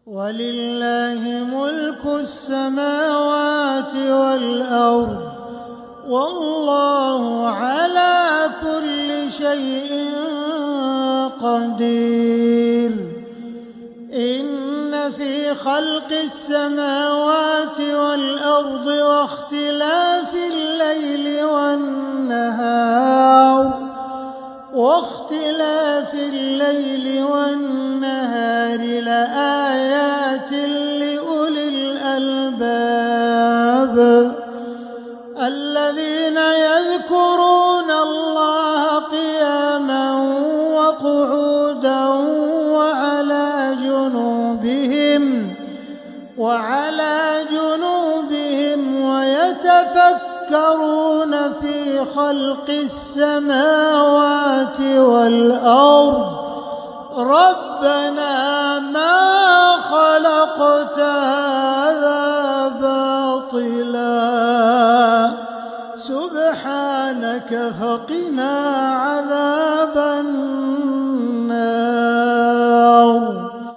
ولله ملك السماوات والأرض والله على كل شيء قدير. إن في خلق السماوات والأرض واختلاف الليل والنهار لآيات لأولي الألباب الذين يذكرون الله قياما وقعودا وعلى جنوبهم ويتفكرون في خلق السماوات والأرض ربنا ما خلقت هذا باطلا سبحانك فقنا عذاب النار.